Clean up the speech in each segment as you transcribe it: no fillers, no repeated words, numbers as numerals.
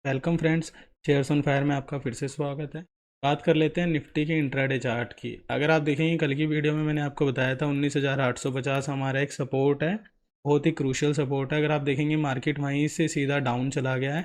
Welcome friends. Shares on fire में आपका फिर से स्वागत है। बात कर लेते हैं निफ्टी के इंट्राडे चार्ट की। अगर आप देखेंगे कल की वीडियो में मैंने आपको बताया था 19,850 हमारा एक सपोर्ट है, बहुत ही क्रूशियल सपोर्ट है। अगर आप देखेंगे मार्केट वहीं से सीधा डाउन चला गया है।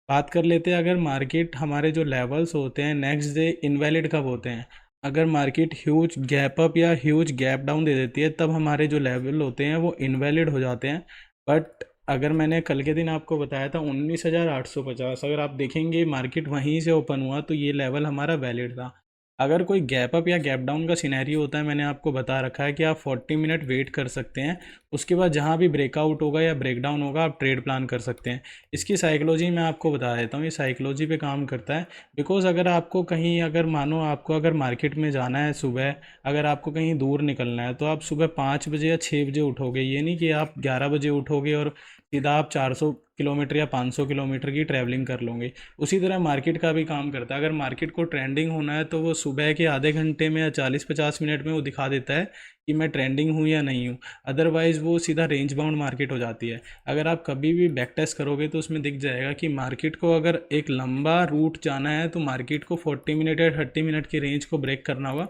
बात कर लेते हैं, अगर मार्केट हमारे जो लेवल्स होते हैं नेक्स्ट डे इनवैलिड कब होते हैं, अगर मार्केट ह्यूज गैप अप या ह्यूज गैप डाउन दे देती है तब हमारे जो लेवल होते हैं वो इनवैलिड हो जाते हैं। बट अगर मैंने कल के दिन आपको बताया था 19,850, अगर आप देखेंगे मार्केट वहीं से ओपन हुआ तो ये लेवल हमारा वैलिड था। अगर कोई गैप अप या गैप डाउन का सिनेरियो होता है, मैंने आपको बता रखा है कि आप 40 मिनट वेट कर सकते हैं। उसके बाद जहाँ भी ब्रेकआउट होगा या ब्रेकडाउन होगा आप ट्रेड प्लान कर सकते हैं। इसकी साइकोलॉजी मैं आपको बता देता हूँ, ये साइकोलॉजी पे काम करता है। बिकॉज अगर आपको कहीं, अगर मानो आपको अगर मार्केट में जाना है सुबह, अगर आपको कहीं दूर निकलना है तो आप सुबह 5 बजे या 6 बजे उठोगे। ये नहीं कि आप 11 बजे उठोगे और सीधा आप 400 किलोमीटर या 500 किलोमीटर की ट्रैवलिंग कर लोगे। उसी तरह मार्केट का भी काम करता है। अगर मार्केट को ट्रेंडिंग होना है तो वो सुबह के आधे घंटे में या 40-50 मिनट में वो दिखा देता है कि मैं ट्रेंडिंग हूँ या नहीं हूँ। अदरवाइज़ वो सीधा रेंज बाउंड मार्केट हो जाती है। अगर आप कभी भी बैक टेस्ट करोगे तो उसमें दिख जाएगा कि मार्केट को अगर एक लंबा रूट जाना है तो मार्केट को 40 मिनट या 30 मिनट की रेंज को ब्रेक करना होगा,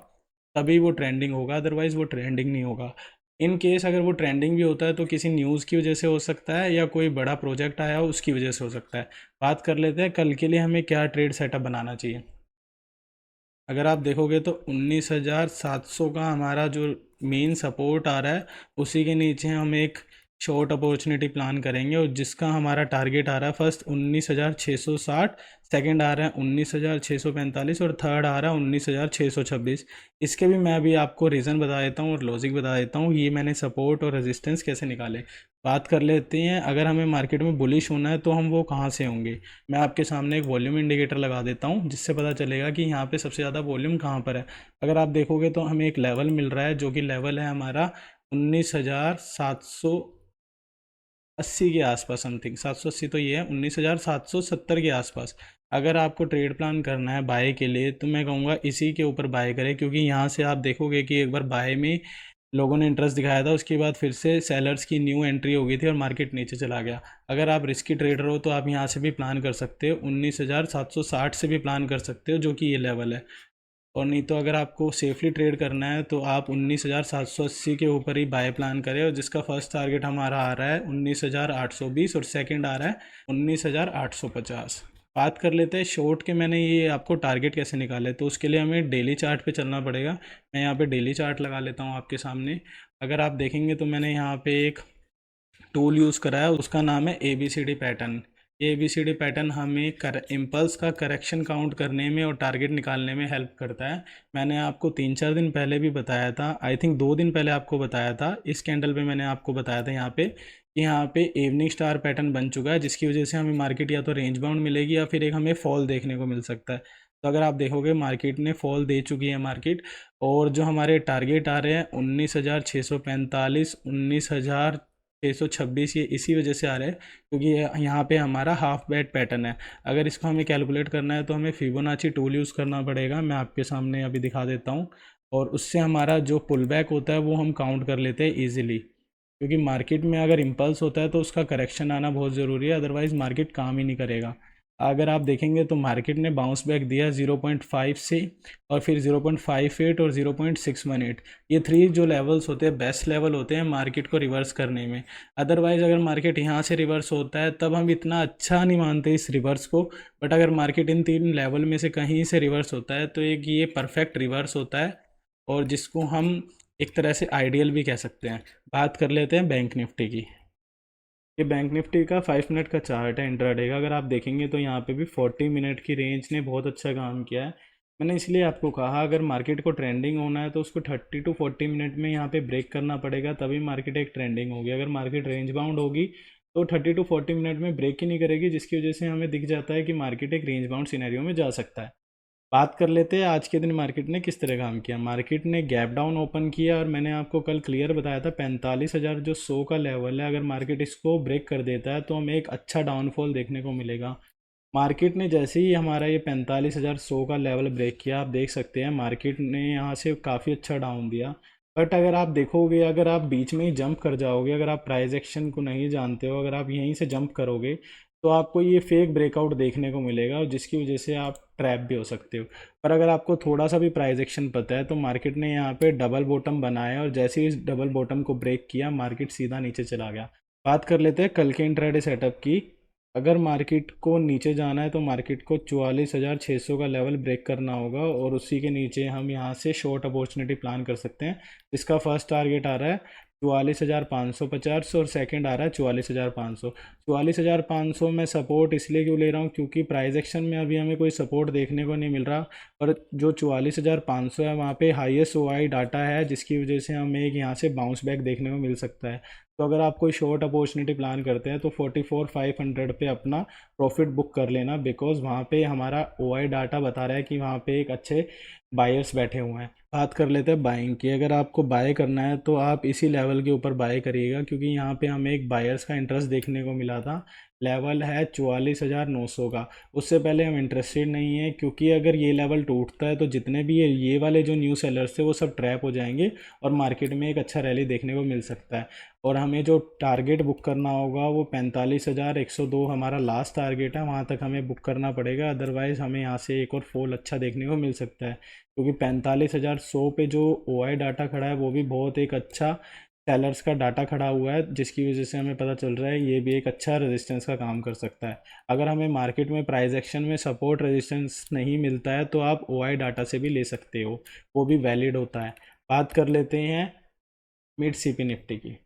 तभी वो ट्रेंडिंग होगा। अदरवाइज़ वो ट्रेंडिंग नहीं होगा। इन केस अगर वो ट्रेंडिंग भी होता है तो किसी न्यूज़ की वजह से हो सकता है या कोई बड़ा प्रोजेक्ट आया हो उसकी वजह से हो सकता है। बात कर लेते हैं कल के लिए हमें क्या ट्रेड सेटअप बनाना चाहिए। अगर आप देखोगे तो 19,700 का हमारा जो मेन सपोर्ट आ रहा है, उसी के नीचे हम एक शॉर्ट अपॉर्चुनिटी प्लान करेंगे और जिसका हमारा टारगेट आ रहा है फर्स्ट 19,660, सेकंड आ रहा है 19,645 और थर्ड आ रहा है 19,626। इसके भी मैं अभी आपको रीज़न बता देता हूँ और लॉजिक बता देता हूँ, ये मैंने सपोर्ट और रेजिस्टेंस कैसे निकाले। बात कर लेते हैं, अगर हमें मार्केट में बुलिश होना है तो हम वो कहाँ से होंगे। मैं आपके सामने एक वॉल्यूम इंडिकेटर लगा देता हूँ जिससे पता चलेगा कि यहाँ पे सबसे ज़्यादा वॉल्यूम कहाँ पर है। अगर आप देखोगे तो हमें एक लेवल मिल रहा है जो कि लेवल है हमारा 19,780 के आसपास, समथिंग 780 तो ये है, 19,770 के आसपास। अगर आपको ट्रेड प्लान करना है बाय के लिए तो मैं कहूँगा इसी के ऊपर बाय करें, क्योंकि यहाँ से आप देखोगे कि एक बार बाय में लोगों ने इंटरेस्ट दिखाया था, उसके बाद फिर से सेलर्स की न्यू एंट्री हो गई थी और मार्केट नीचे चला गया। अगर आप रिस्की ट्रेडर हो तो आप यहाँ से भी प्लान कर सकते हो, 19,760 से भी प्लान कर सकते हो जो कि ये लेवल है। और नहीं तो अगर आपको सेफली ट्रेड करना है तो आप 19,780 के ऊपर ही बाय प्लान करें, और जिसका फर्स्ट टारगेट हमारा आ रहा है 19,820 और सेकंड आ रहा है 19,850। बात कर लेते हैं शॉर्ट के, मैंने ये आपको टारगेट कैसे निकाले, तो उसके लिए हमें डेली चार्ट पे चलना पड़ेगा। मैं यहाँ पे डेली चार्ट लगा लेता हूँ आपके सामने। अगर आप देखेंगे तो मैंने यहाँ पे एक टूल यूज़ करा है, उसका नाम है ABCD पैटर्न। ये ABCD पैटर्न हमें इम्पल्स का करेक्शन काउंट करने में और टारगेट निकालने में हेल्प करता है। मैंने आपको 3-4 दिन पहले भी बताया था, आई थिंक 2 दिन पहले आपको बताया था, इस कैंडल पे मैंने आपको बताया था यहाँ पे कि यहाँ पे इवनिंग स्टार पैटर्न बन चुका है, जिसकी वजह से हमें मार्केट या तो रेंज बाउंड मिलेगी या फिर एक हमें फॉल देखने को मिल सकता है। तो अगर आप देखोगे मार्केट ने फॉल दे चुकी है मार्केट, और जो हमारे टारगेट आ रहे हैं 19,645, 19,626, ये इसी वजह से आ रहा है क्योंकि यहाँ पे हमारा हाफ बेड पैटर्न है। अगर इसको हमें कैलकुलेट करना है तो हमें फिबोनाची टूल यूज़ करना पड़ेगा, मैं आपके सामने अभी दिखा देता हूँ। और उससे हमारा जो पुल बैक होता है वो हम काउंट कर लेते हैं ईजिली, क्योंकि मार्केट में अगर इम्पल्स होता है तो उसका करेक्शन आना बहुत ज़रूरी है, अदरवाइज़ मार्केट काम ही नहीं करेगा। अगर आप देखेंगे तो मार्केट ने बाउंस बैक दिया 0.5 से, और फिर 0.58 और 0.618, ये थ्री जो लेवल्स होते हैं बेस्ट लेवल होते हैं मार्केट को रिवर्स करने में। अदरवाइज़ अगर मार्केट यहाँ से रिवर्स होता है तब हम इतना अच्छा नहीं मानते इस रिवर्स को, बट अगर मार्केट इन 3 लेवल में से कहीं से रिवर्स होता है तो एक ये परफेक्ट रिवर्स होता है, और जिसको हम एक तरह से आइडियल भी कह सकते हैं। बात कर लेते हैं बैंक निफ्टी की। ये बैंक निफ्टी का 5 मिनट का चार्ट है इंट्राडे का। अगर आप देखेंगे तो यहाँ पे भी 40 मिनट की रेंज ने बहुत अच्छा काम किया है। मैंने इसलिए आपको कहा अगर मार्केट को ट्रेंडिंग होना है तो उसको 30 to 40 मिनट में यहाँ पे ब्रेक करना पड़ेगा, तभी मार्केट एक ट्रेंडिंग होगी। अगर मार्केट रेंज बाउंड होगी तो 30 to 40 मिनट में ब्रेक ही नहीं करेगी, जिसकी वजह से हमें दिख जाता है कि मार्केट एक रेंज बाउंड सिनेरियो में जा सकता है। बात कर लेते हैं आज के दिन मार्केट ने किस तरह काम किया। मार्केट ने गैप डाउन ओपन किया और मैंने आपको कल क्लियर बताया था 45,000 जो 100 का लेवल है, अगर मार्केट इसको ब्रेक कर देता है तो हमें एक अच्छा डाउनफॉल देखने को मिलेगा। मार्केट ने जैसे ही हमारा ये 45,100 का लेवल ब्रेक किया, आप देख सकते हैं मार्केट ने यहाँ से काफ़ी अच्छा डाउन दिया। बट अगर आप देखोगे, अगर आप बीच में ही जंप कर जाओगे, अगर आप प्राइस एक्शन को नहीं जानते हो, अगर आप यहीं से जंप करोगे तो आपको ये फेक ब्रेकआउट देखने को मिलेगा और जिसकी वजह से आप ट्रैप भी हो सकते हो। पर अगर आपको थोड़ा सा भी प्राइस एक्शन पता है तो मार्केट ने यहाँ पे डबल बॉटम बनाया और जैसे ही इस डबल बॉटम को ब्रेक किया मार्केट सीधा नीचे चला गया। बात कर लेते हैं कल के इंट्राडे सेटअप की। अगर मार्केट को नीचे जाना है तो मार्केट को 44,600 का लेवल ब्रेक करना होगा और उसी के नीचे हम यहाँ से शॉर्ट अपॉर्चुनिटी प्लान कर सकते हैं, जिसका फर्स्ट टारगेट आ रहा है 44,550 और सेकंड आ रहा है 44,500। 44,500 में सपोर्ट इसलिए क्यों ले रहा हूँ क्योंकि प्राइस एक्शन में अभी हमें कोई सपोर्ट देखने को नहीं मिल रहा, और जो 44,500 है वहाँ पे हाईएस्ट ओआई डाटा है जिसकी वजह से हमें एक यहाँ से बाउंस बैक देखने को मिल सकता है। तो अगर आप कोई शॉर्ट अपॉर्चुनिटी प्लान करते हैं तो 44,500 पे अपना प्रॉफिट बुक कर लेना, बिकॉज वहाँ पे हमारा ओआई डाटा बता रहा है कि वहाँ पे एक अच्छे बायर्स बैठे हुए हैं। बात कर लेते हैं बाइंग की। अगर आपको बाय करना है तो आप इसी लेवल के ऊपर बाय करिएगा क्योंकि यहाँ पे हमें एक बायर्स का इंटरेस्ट देखने को मिला था, लेवल है 44,900 का। उससे पहले हम इंटरेस्टेड नहीं है क्योंकि अगर ये लेवल टूटता है तो जितने भी ये वाले जो न्यू सेलर्स थे वो सब ट्रैप हो जाएंगे और मार्केट में एक अच्छा रैली देखने को मिल सकता है। और हमें जो टारगेट बुक करना होगा वो 45,102 हमारा लास्ट टारगेट है, वहाँ तक हमें बुक करना पड़ेगा, अदरवाइज़ हमें यहाँ से एक और फॉल अच्छा देखने को मिल सकता है क्योंकि 45,100 पे जो ओआई डाटा खड़ा है वो भी बहुत एक अच्छा सेलर्स का डाटा खड़ा हुआ है, जिसकी वजह से हमें पता चल रहा है ये भी एक अच्छा रेजिस्टेंस का काम कर सकता है। अगर हमें मार्केट में प्राइस एक्शन में सपोर्ट रेजिस्टेंस नहीं मिलता है तो आप ओआई डाटा से भी ले सकते हो, वो भी वैलिड होता है। बात कर लेते हैं मिड सीपी निफ्टी की।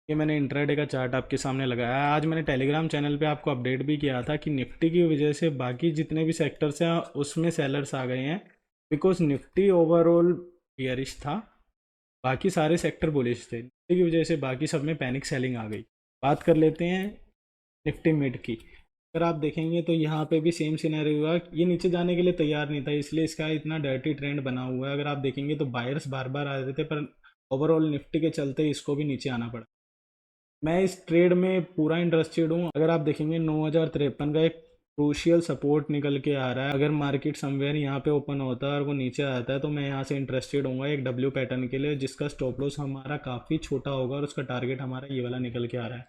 ये मैंने इंट्राडे का चार्ट आपके सामने लगाया है। आज मैंने टेलीग्राम चैनल पे आपको अपडेट भी किया था कि निफ्टी की वजह से बाकी जितने भी सेक्टर्स हैं उसमें सेलर्स आ गए हैं, बिकॉज निफ्टी ओवरऑल बियरिश था, बाकी सारे सेक्टर बुलिश थे। निफ्टी की वजह से बाकी सब में पैनिक सेलिंग आ गई। बात कर लेते हैं निफ्टी मिड की। अगर आप देखेंगे तो यहाँ पे भी सेम सिनेरियो हुआ, ये नीचे जाने के लिए तैयार नहीं था इसलिए इसका इतना डर्टी ट्रेंड बना हुआ है। अगर आप देखेंगे तो बायर्स बार बार आ रहे थे पर ओवरऑल निफ्टी के चलते इसको भी नीचे आना पड़ा। मैं इस ट्रेड में पूरा इंटरेस्टेड हूँ। अगर आप देखेंगे 9,053 का एक क्रूशियल सपोर्ट निकल के आ रहा है, अगर मार्केट समवेयर यहाँ पे ओपन होता है और वो नीचे आता है तो मैं यहाँ से इंटरेस्टेड हूँ एक डब्ल्यू पैटर्न के लिए, जिसका स्टॉप लॉस हमारा काफ़ी छोटा होगा और उसका टारगेट हमारा ये वाला निकल के आ रहा है।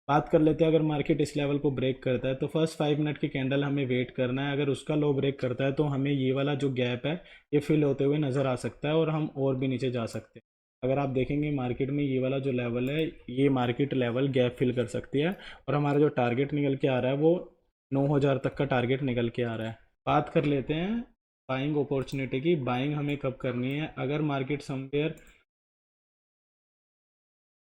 बात कर लेते हैं अगर मार्केट इस लेवल को ब्रेक करता है तो फर्स्ट 5 मिनट की कैंडल हमें वेट करना है। अगर उसका लो ब्रेक करता है तो हमें ये वाला जो गैप है ये फिल होते हुए नज़र आ सकता है और हम और भी नीचे जा सकते हैं। अगर आप देखेंगे मार्केट में ये वाला जो लेवल है ये मार्केट लेवल गैप फिल कर सकती है और हमारा जो टारगेट निकल के आ रहा है वो 9,000 तक का टारगेट निकल के आ रहा है। बात कर लेते हैं बाइंग अपॉर्चुनिटी की। बाइंग हमें कब करनी है? अगर मार्केट समवेयर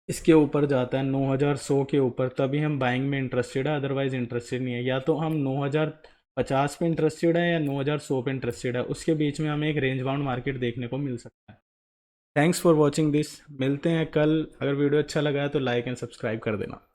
इसके ऊपर जाता है 9,100 के ऊपर तभी हम बाइंग में इंटरेस्टेड है, अदरवाइज इंटरेस्टेड नहीं है। या तो हम 9,050 पे इंटरेस्टेड है या 9,100 पे इंटरेस्टेड है, उसके बीच में हमें एक रेंज बाउंड मार्केट देखने को मिल सकता है। Thanks for watching this. मिलते हैं कल। अगर वीडियो अच्छा लगा है तो लाइक एंड सब्सक्राइब कर देना।